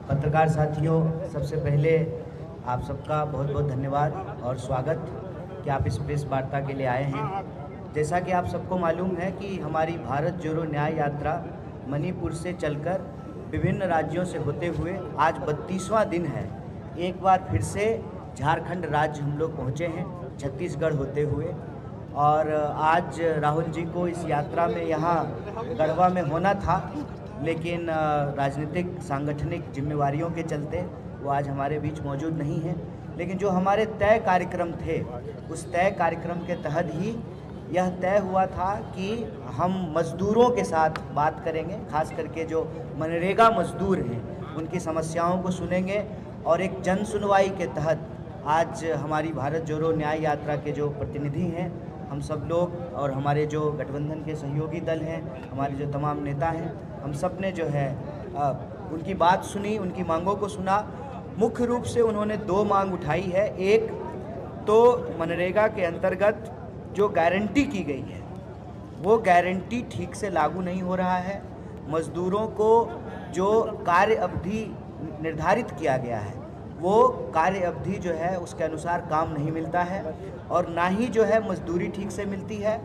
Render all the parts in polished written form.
पत्रकार साथियों, सबसे पहले आप सबका बहुत बहुत धन्यवाद और स्वागत कि आप इस प्रेस वार्ता के लिए आए हैं। जैसा कि आप सबको मालूम है कि हमारी भारत जोड़ो न्याय यात्रा मणिपुर से चलकर विभिन्न राज्यों से होते हुए आज 32वां दिन है। एक बार फिर से झारखंड राज्य हम लोग पहुँचे हैं, छत्तीसगढ़ होते हुए। और आज राहुल जी को इस यात्रा में यहाँ गढ़वा में होना था, लेकिन राजनीतिक सांगठनिक जिम्मेवारियों के चलते वो आज हमारे बीच मौजूद नहीं हैं। लेकिन जो हमारे तय कार्यक्रम थे, उस तय कार्यक्रम के तहत ही यह तय हुआ था कि हम मज़दूरों के साथ बात करेंगे, खास करके जो मनरेगा मज़दूर हैं उनकी समस्याओं को सुनेंगे। और एक जन सुनवाई के तहत आज हमारी भारत जोड़ो न्याय यात्रा के जो प्रतिनिधि हैं, हम सब लोग और हमारे जो गठबंधन के सहयोगी दल हैं, हमारे जो तमाम नेता हैं, हम सब ने जो है उनकी बात सुनी, उनकी मांगों को सुना। मुख्य रूप से उन्होंने 2 मांग उठाई है। एक तो मनरेगा के अंतर्गत जो गारंटी की गई है वो गारंटी ठीक से लागू नहीं हो रहा है। मज़दूरों को जो कार्य अवधि निर्धारित किया गया है वो कार्य अवधि जो है उसके अनुसार काम नहीं मिलता है, और ना ही जो है मजदूरी ठीक से मिलती है।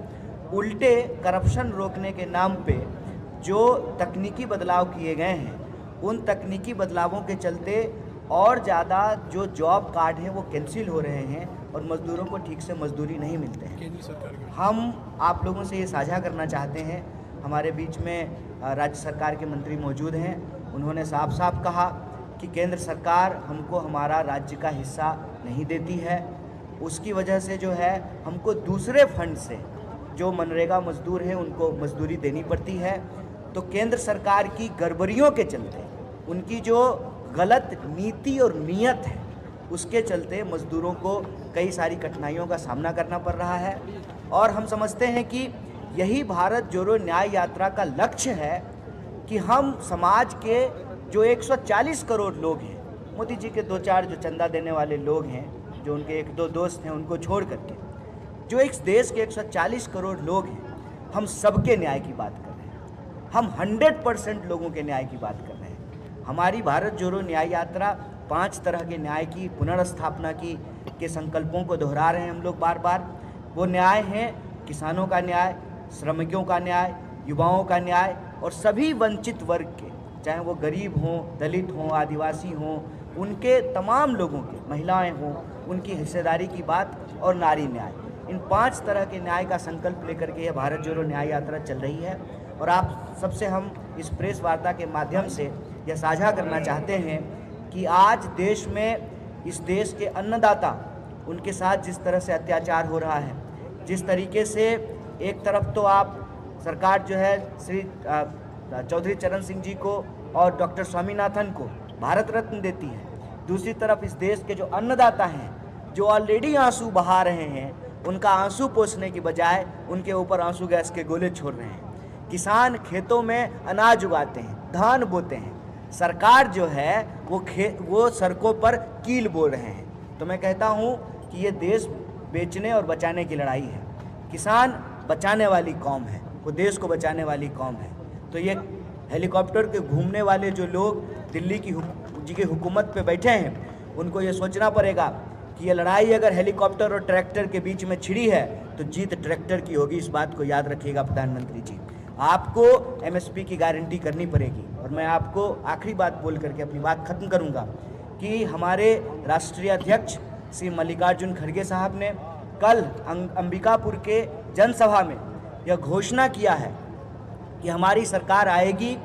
उल्टे करप्शन रोकने के नाम पे जो तकनीकी बदलाव किए गए हैं, उन तकनीकी बदलावों के चलते और ज़्यादा जो जॉब कार्ड हैं वो कैंसिल हो रहे हैं और मज़दूरों को ठीक से मजदूरी नहीं मिलते हैं। हम आप लोगों से ये साझा करना चाहते हैं, हमारे बीच में राज्य सरकार के मंत्री मौजूद हैं। उन्होंने साफ साफ कहा कि केंद्र सरकार हमको हमारा राज्य का हिस्सा नहीं देती है, उसकी वजह से जो है हमको दूसरे फंड से जो मनरेगा मज़दूर हैं उनको मजदूरी देनी पड़ती है। तो केंद्र सरकार की गड़बड़ियों के चलते, उनकी जो गलत नीति और नीयत है, उसके चलते मज़दूरों को कई सारी कठिनाइयों का सामना करना पड़ रहा है। और हम समझते हैं कि यही भारत जोड़ो न्याय यात्रा का लक्ष्य है कि हम समाज के जो 140 करोड़ लोग हैं, मोदी जी के 2-4 जो चंदा देने वाले लोग हैं, जो उनके 1-2 दोस्त हैं, उनको छोड़ करके जो इस देश के 140 करोड़ लोग हैं, हम सबके न्याय की बात कर रहे हैं। हम 100% लोगों के न्याय की बात कर रहे हैं। हमारी भारत जोड़ो न्याय यात्रा 5 तरह के न्याय की पुनर्स्थापना की के संकल्पों को दोहरा रहे हैं हम लोग बार बार। वो न्याय हैं किसानों का न्याय, श्रमिकों का न्याय, युवाओं का न्याय और सभी वंचित वर्ग के, चाहे वो गरीब हों, दलित हों, आदिवासी हों, उनके तमाम लोगों के, महिलाएं हों, उनकी हिस्सेदारी की बात, और नारी न्याय। इन 5 तरह के न्याय का संकल्प लेकर के यह भारत जोड़ो न्याय यात्रा चल रही है। और आप सबसे हम इस प्रेस वार्ता के माध्यम से यह साझा करना चाहते हैं कि आज देश में, इस देश के अन्नदाता, उनके साथ जिस तरह से अत्याचार हो रहा है, जिस तरीके से एक तरफ तो आप सरकार जो है श्री चौधरी चरण सिंह जी को और डॉक्टर स्वामीनाथन को भारत रत्न देती है, दूसरी तरफ इस देश के जो अन्नदाता हैं, जो ऑलरेडी आंसू बहा रहे हैं, उनका आंसू पोंछने की बजाय उनके ऊपर आंसू गैस के गोले छोड़ रहे हैं। किसान खेतों में अनाज उगाते हैं, धान बोते हैं, सरकार जो है वो सड़कों पर कील बोल रहे हैं। तो मैं कहता हूँ कि ये देश बेचने और बचाने की लड़ाई है। किसान बचाने वाली कौम है, वो देश को बचाने वाली कौम है। तो ये हेलीकॉप्टर के घूमने वाले जो लोग दिल्ली की हुकूमत पे बैठे हैं, उनको ये सोचना पड़ेगा कि ये लड़ाई अगर हेलीकॉप्टर और ट्रैक्टर के बीच में छिड़ी है तो जीत ट्रैक्टर की होगी। इस बात को याद रखिएगा प्रधानमंत्री जी। आपको एमएसपी की गारंटी करनी पड़ेगी। और मैं आपको आखिरी बात बोल करके अपनी बात खत्म करूँगा कि हमारे राष्ट्रीय अध्यक्ष श्री मल्लिकार्जुन खड़गे साहब ने कल अंबिकापुर के जनसभा में यह घोषणा किया है कि हमारी सरकार आएगी,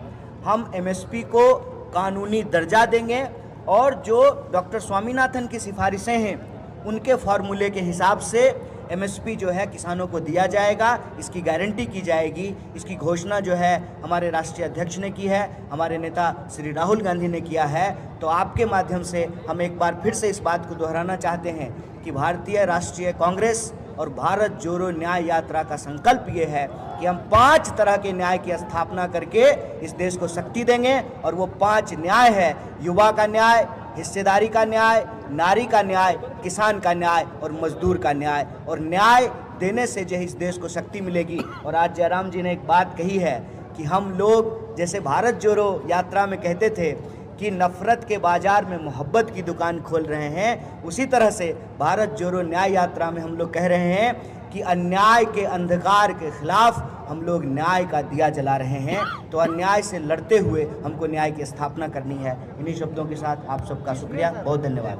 हम एमएसपी को कानूनी दर्जा देंगे और जो डॉक्टर स्वामीनाथन की सिफारिशें हैं उनके फार्मूले के हिसाब से एमएसपी जो है किसानों को दिया जाएगा, इसकी गारंटी की जाएगी। इसकी घोषणा जो है हमारे राष्ट्रीय अध्यक्ष ने की है, हमारे नेता श्री राहुल गांधी ने किया है। तो आपके माध्यम से हम एक बार फिर से इस बात को दोहराना चाहते हैं कि भारतीय राष्ट्रीय कांग्रेस और भारत जोड़ो न्याय यात्रा का संकल्प ये है कि हम 5 तरह के न्याय की स्थापना करके इस देश को शक्ति देंगे। और वो 5 न्याय है: युवा का न्याय, हिस्सेदारी का न्याय, नारी का न्याय, किसान का न्याय और मजदूर का न्याय। और न्याय देने से जो इस देश को शक्ति मिलेगी। और आज जयराम जी ने एक बात कही है कि हम लोग जैसे भारत जोड़ो यात्रा में कहते थे कि नफ़रत के बाज़ार में मोहब्बत की दुकान खोल रहे हैं, उसी तरह से भारत जोड़ो न्याय यात्रा में हम लोग कह रहे हैं कि अन्याय के अंधकार के खिलाफ हम लोग न्याय का दिया जला रहे हैं। तो अन्याय से लड़ते हुए हमको न्याय की स्थापना करनी है। इन्हीं शब्दों के साथ आप सबका शुक्रिया, बहुत धन्यवाद।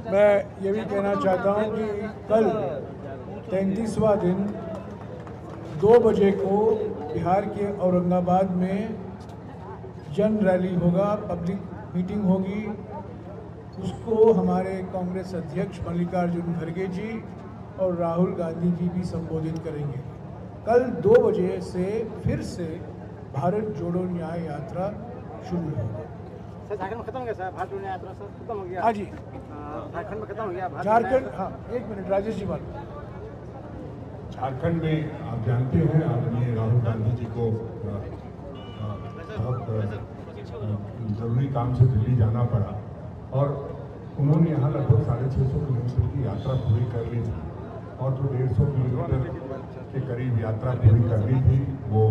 मैं ये भी कहना चाहता हूँ कि कल 33वां दिन 2 बजे को बिहार के औरंगाबाद में जन रैली होगा, पब्लिक मीटिंग होगी। उसको हमारे कांग्रेस अध्यक्ष मल्लिकार्जुन खड़गे जी और राहुल गांधी जी भी संबोधित करेंगे। कल 2 बजे से फिर से भारत जोड़ो न्याय यात्रा शुरू होगी। सर झारखंड में खत्म हो गया सर, भारत जोड़ो न्याय यात्रा सर खत्म हो गया। हाँ जी, झारखंड में खत्म हो गया झारखंड। हाँ, 1 मिनट राजेश जी बात। झारखंड में आप जानते हैं आदरणीय राहुल गांधी जी को बहुत ज़रूरी काम से दिल्ली जाना पड़ा और उन्होंने यहाँ लगभग 650 किलोमीटर की यात्रा पूरी कर ली थी और जो 150 किलोमीटर के करीब यात्रा पूरी करनी थी वो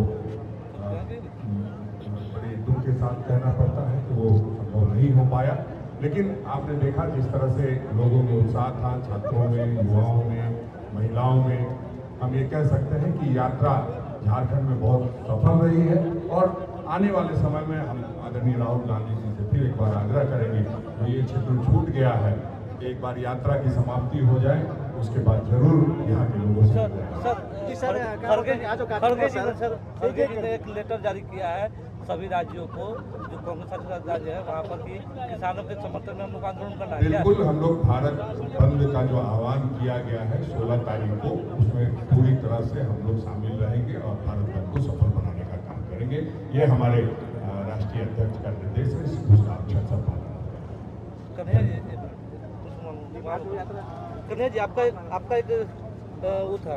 बड़े दुख के साथ कहना पड़ता है कि वो संभव नहीं हो पाया। लेकिन आपने देखा जिस तरह से लोगों में उत्साह था, छात्रों में, युवाओं में, महिलाओं में। हम ये कह सकते हैं कि यात्रा झारखंड में बहुत सफल रही है और आने वाले समय में हम आदरणीय राहुल गांधी जी से फिर एक बार आग्रह करेंगे कि ये क्षेत्र छूट गया है, एक बार यात्रा की समाप्ति हो जाए, उसके बाद जरूर यहाँ के लोगों से खड़गे जी ने एक लेटर जारी किया है सभी राज्यों को, जो कांग्रेस शासित राज्य है वहाँ पर, कि किसानों के समर्थन में हम लोग आंदोलन करना है। बिल्कुल, हम लोग भारत बंद का जो आह्वान किया गया है 16 तारीख को, उसमें पूरी तरह से हम लोग शामिल रहेंगे और भारत बंद को सफल बनाने का काम करेंगे। ये हमारे राष्ट्रीय अध्यक्ष का निर्देश है, उसका अक्षर सब पालन। कन्हैया जी, आपका एक वो था,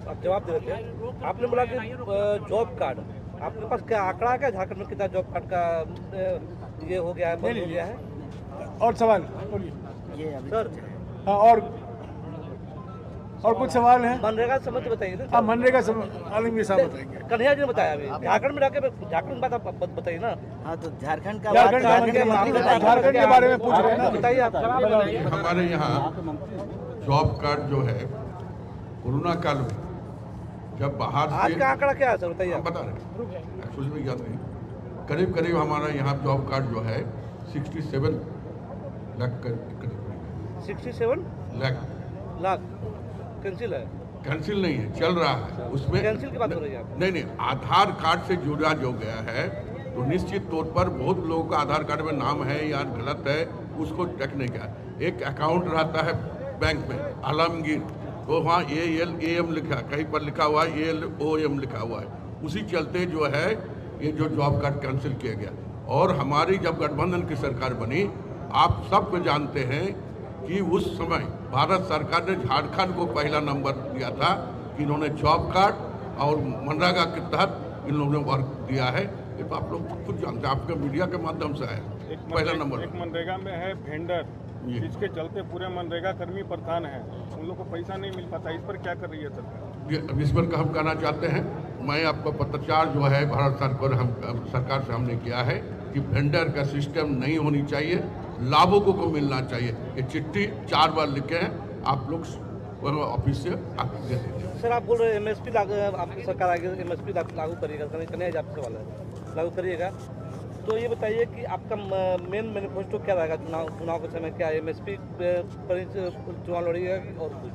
आप जवाब दे रहे थे, आपने बोला कि जॉब कार्ड, आपके पास क्या आंकड़ा है क्या झारखंड में कितना जॉब कार्ड का ये हो गया है, बंद हो गया है? और सवाल बोलिए। ये अभी सर हाँ, और कुछ सवाल हैं? मनरेगा संबंध बताइए ना। हाँ, मनरेगा आलमगीर साहब बताएंगे। कन्हैया जी ने बताया अभी, झारखंड में रहकर झारखंड की बात आप बताइए ना। हाँ, तो झारखंड का झारखंड के बारे में पूछ रहे हैं ना, बताइए आप। हमारे यहाँ जॉब कार्ड जो है कोरोना काल में जब बाहर आज से, का आंकड़ा क्या है सर, बताइए हम आप। बता रहे हैं, कुछ भी याद नहीं, करीब करीब हमारा यहाँ जॉब कार्ड जो है 67 लाख करीब 67 लाख कैंसिल है। कैंसिल नहीं है, चल रहा है उसमें। कैंसिल की बात हो रही है आप? नहीं, आधार कार्ड से जुड़ा जो गया है तो निश्चित तौर पर बहुत लोगों का आधार कार्ड में नाम है या गलत है, उसको चेक नहीं किया। एक अकाउंट रहता है बैंक में आलमगीर, तो वहाँ ALAM लिखा, कहीं पर लिखा हुआ है ALOM लिखा हुआ है। उसी चलते जो है ये जो जॉब कार्ड कैंसिल किया गया। और हमारी जब गठबंधन की सरकार बनी, आप सब को जानते हैं कि उस समय भारत सरकार ने झारखंड को पहला नंबर दिया था कि इन्होंने जॉब कार्ड और मनरेगा के तहत इन लोगों ने वर्क दिया है। ये तो आप लोग खुद जानते हैं, आपके मीडिया के माध्यम से है पहला नंबर। एक मनरेगा में है वेंडर, जिसके चलते पूरे मनरेगा कर्मी परेशान है, उन लोग को पैसा नहीं मिल पाता। इस पर क्या कर रही है सरकार? इस पर हम कहना चाहते हैं, मैं आपको पत्राचार जो है भारत सरकार से हमने किया है कि वेंडर का सिस्टम नहीं होनी चाहिए, लाभुकों को मिलना चाहिए। ये चिट्ठी 4 बार लिखे हैं, आप लोग ऑफिस से आप दे दीजिए। सर आप बोल रहे हैं MSP लागू, आपकी सरकार आगे MSP लागू करिएगा, कन्हैया जी आपसे सवाल है, लागू करिएगा। तो ये बताइए कि आपका मेन मैनिफेस्टो क्या रहेगा चुनाव के समय? क्या MSP पर चुनाव लड़िएगा और कुछ?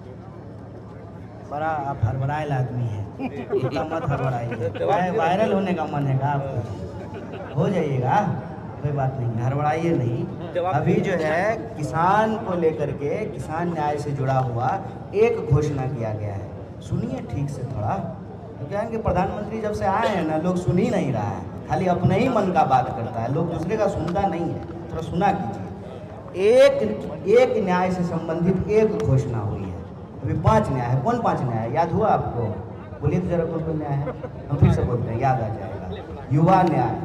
बड़ा आप हड़बड़ाएल आदमी है, इतना मत हड़बड़ाइए। वायरल होने का मन है का आपको? हो जाइएगा, कोई बात नहीं, हड़बड़ाइए नहीं। अभी जो है किसान को लेकर के, किसान न्याय से जुड़ा हुआ एक घोषणा किया गया है, सुनिए ठीक से थोड़ा। तो क्या है कि प्रधानमंत्री जब से आए हैं ना, लोग सुन ही नहीं रहा है, खाली अपने ही मन का बात करता है, लोग दूसरे का सुनता नहीं है। थोड़ा सुना कीजिए। एक न्याय से संबंधित एक घोषणा हुई है, अभी 5 न्याय है। कौन 5 न्याय है, याद हुआ आपको? बोलिए तो जरा कौन न्याय है, हम फिर से बोलते हैं, याद आ जाएगा। युवा न्याय,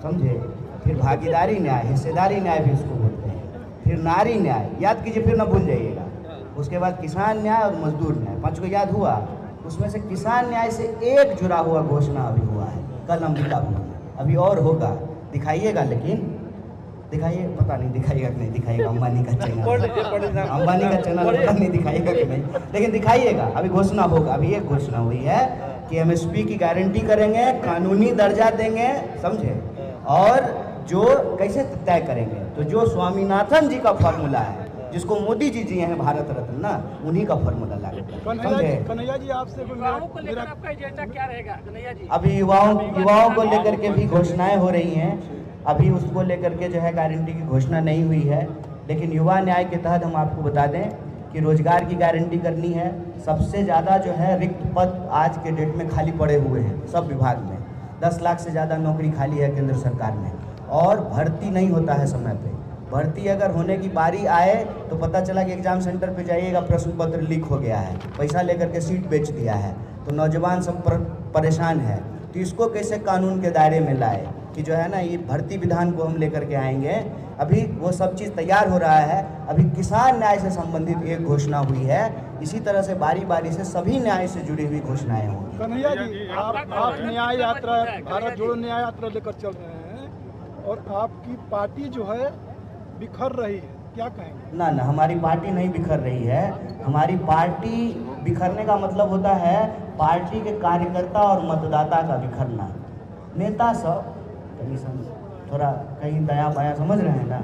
समझे, फिर भागीदारी न्याय, हिस्सेदारी न्याय भी इसको बोलते हैं, फिर नारी न्याय, याद कीजिए फिर ना भूल जाइएगा। उसके बाद किसान न्याय और मजदूर न्याय, 5 को याद हुआ। उसमें से किसान न्याय से एक जुड़ा हुआ घोषणा अभी हुआ है, कल अंबिकापुर में, अभी और होगा, दिखाइएगा। लेकिन दिखाइए, पता नहीं दिखाइएगा कि नहीं दिखाइएगा, अंबानी का पढ़ चैनल, लीजिए, पढ़ लीजिए। अंबानी का चैनल पता नहीं दिखाइएगा कि नहीं, लेकिन दिखाइएगा। अभी घोषणा होगा, अभी एक घोषणा हुई है कि एमएसपी की गारंटी करेंगे, कानूनी दर्जा देंगे, समझे, और जो कैसे तय करेंगे, तो जो स्वामीनाथन जी का फॉर्मूला है, जिसको मोदी जी दिए हैं भारत रत्न ना, उन्हीं का फॉर्मूला लागू, समझे। कन्हैया जी आपसे युवाओं को लेकर आपका एजेंडा क्या रहेगा कन्हैया जी? अभी युवाओं को लेकर के भी घोषणाएं हो रही हैं, अभी उसको लेकर के जो है गारंटी की घोषणा नहीं हुई है, लेकिन युवा न्याय के तहत हम आपको बता दें कि रोजगार की गारंटी करनी है। सबसे ज़्यादा जो है रिक्त पद आज के डेट में खाली पड़े हुए हैं सब विभाग में, 10 लाख से ज़्यादा नौकरी खाली है केंद्र सरकार में, और भर्ती नहीं होता है समय पे। भर्ती अगर होने की बारी आए तो पता चला कि एग्ज़ाम सेंटर पे जाइएगा, प्रश्न पत्र लीक हो गया है, पैसा लेकर के सीट बेच दिया है, तो नौजवान सब परेशान है। तो इसको कैसे कानून के दायरे में लाए कि जो है ना, ये भर्ती विधान को हम लेकर के आएंगे। अभी वो सब चीज़ तैयार हो रहा है। अभी किसान न्याय से संबंधित एक घोषणा हुई है, इसी तरह से बारी बारी से सभी न्याय से जुड़ी हुई घोषणाएं होंगी। कन्हैया जी आप न्याय यात्रा, भारत जोड़ो न्याय यात्रा लेकर चल रहे हैं और आपकी पार्टी जो है बिखर रही है, क्या कहेंगे? ना ना, हमारी पार्टी नहीं बिखर रही है। हमारी पार्टी बिखरने का मतलब होता है पार्टी के कार्यकर्ता और मतदाता का बिखरना। नेता सब थोड़ा कहीं दया बाया समझ रहे हैं ना,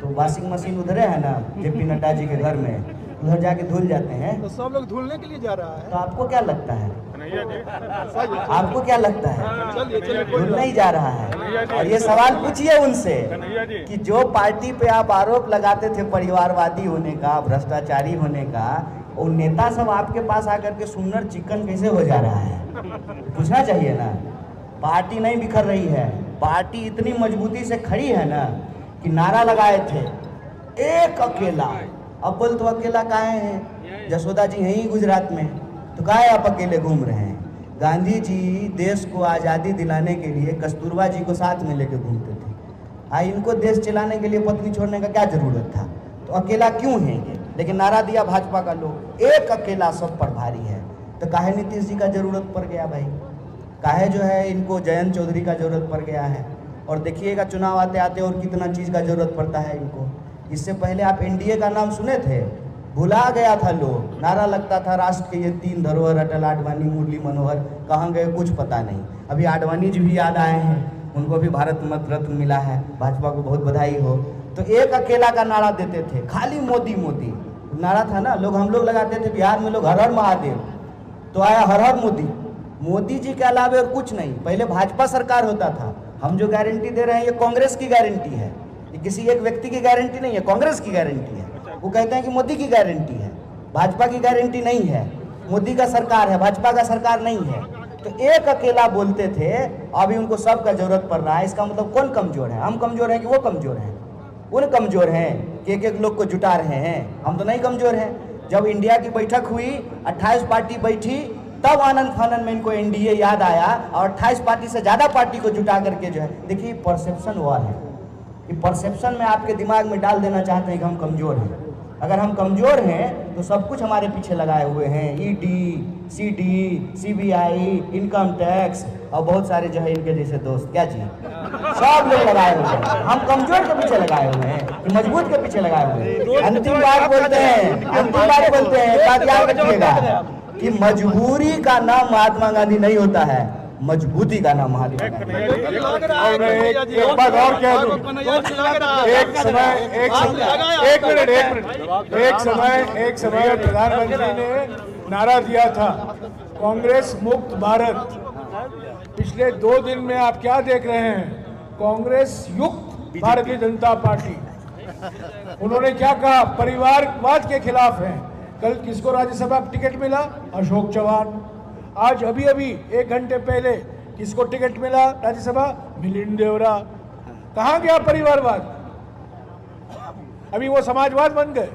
तो वॉशिंग मशीन उधरे है ना जेपी नड्डा जी के घर में, उधर जाके धुल जाते हैं। तो सब लोग धुलने के लिए जा रहा है, तो आपको क्या लगता है, कन्हैया जी आपको क्या लगता है, चलिए धुल नहीं जा रहा है? और ये सवाल पूछिए उनसे कन्हैया जी कि जो पार्टी पे आप आरोप लगाते थे परिवारवादी होने का, भ्रष्टाचारी होने का, वो नेता सब आपके पास आकर के सुन्नर चिकन कैसे हो जा रहा है? पूछना चाहिए ना। पार्टी नहीं बिखर रही है, पार्टी इतनी मजबूती से खड़ी है ना कि नारा लगाए थे एक अकेला। अब बोल तो अकेला काहे हैं? जसोदा जी हैं ही गुजरात में, तो काहे आप अकेले घूम रहे हैं? गांधी जी देश को आज़ादी दिलाने के लिए कस्तूरबा जी को साथ में लेके घूमते थे। इनको देश चलाने के लिए पत्नी छोड़ने का क्या जरूरत था? तो अकेला क्यों है ये? लेकिन नारा दिया भाजपा का लोग, एक अकेला सब पर भारी है। तो काहे नीतीश जी का जरूरत पड़ गया भाई? काहे जो है इनको जयंत चौधरी का जरूरत पड़ गया है? और देखिएगा चुनाव आते आते और कितना चीज़ का जरूरत पड़ता है इनको। इससे पहले आप एनडीए का नाम सुने थे? भुला गया था लोग, नारा लगता था राष्ट्र के ये 3 धरोहर, अटल, आडवाणी, मुरली मनोहर, कहाँ गए कुछ पता नहीं। अभी आडवाणी जी भी याद आए हैं, उनको भी भारत रत्न मिला है, भाजपा को बहुत बधाई हो। तो एक अकेला का नारा देते थे, खाली मोदी मोदी नारा था ना। हम लोग लगाते थे बिहार में, लोग हर हर महादेव, तो आया हर हर मोदी। मोदी जी के अलावा और कुछ नहीं। पहले भाजपा सरकार होता था। हम जो गारंटी दे रहे हैं ये कांग्रेस की गारंटी है, ये किसी एक व्यक्ति की गारंटी नहीं है, कांग्रेस की गारंटी है। वो कहते हैं कि मोदी की गारंटी है, भाजपा की गारंटी नहीं है। मोदी का सरकार है, भाजपा का सरकार नहीं है। तो एक अकेला बोलते थे, अभी उनको सबका जरूरत पड़ रहा है। इसका मतलब कौन कमजोर है? हम कमजोर हैं कि वो कमजोर हैं? उन कमजोर हैं कि एक एक लोग को जुटा रहे हैं। हम तो नहीं कमजोर हैं। जब इंडिया की बैठक हुई, 28 पार्टी बैठी, तब आनंद फानन में इनको एनडीए याद आया और 28 पार्टी से ज़्यादा पार्टी को जुटा करके जो है, देखिए परसेप्शन हुआ है। ये परसेप्शन में आपके दिमाग में डाल देना चाहते हैं कि हम कमज़ोर हैं। अगर हम कमज़ोर हैं तो सब कुछ हमारे पीछे लगाए हुए हैं, ED, CD, CBI, income tax और बहुत सारे जो है इनके जैसे दोस्त, क्या जी, सब लोग लगाए हुए हैं। हम कमज़ोर के पीछे लगाए हुए हैं कि मजबूत के पीछे लगाए हुए हैं? अंतिम बात बोलते हैं, बात याद रखिएगा कि मजबूरी का नाम महात्मा गांधी नहीं होता है, मजबूती का नाम महात्मा गांधी। एक बात और कह दूं, एक समय प्रधानमंत्री ने नारा दिया था कांग्रेस मुक्त भारत। पिछले 2 दिन में आप क्या देख रहे हैं? कांग्रेस युक्त भारतीय जनता पार्टी। उन्होंने क्या कहा? परिवारवाद के खिलाफ है। कल किसको राज्यसभा टिकट मिला? अशोक चौहान। आज अभी 1 घंटे पहले किसको टिकट मिला राज्यसभा? मिलिंद देवरा। कहाँ गया परिवारवाद? अभी वो समाजवाद बन गए।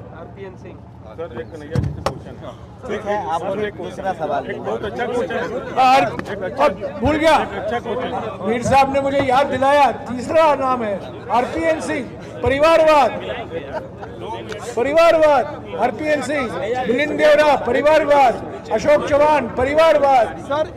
सर, एक कन्हैया जी से क्वेश्चन। ठीक है, आप बोलो एक दूसरा सवाल। एक बहुत अच्छा क्वेश्चन, भूल गया, अच्छा क्वेश्चन। मीर साहब ने मुझे याद दिलाया। तीसरा नाम है आरपीएन सिंह। परिवारवाद, आरपीएन सिंह, मिलिंद देवरा परिवारवाद, अशोक चौहान परिवारवाद। सर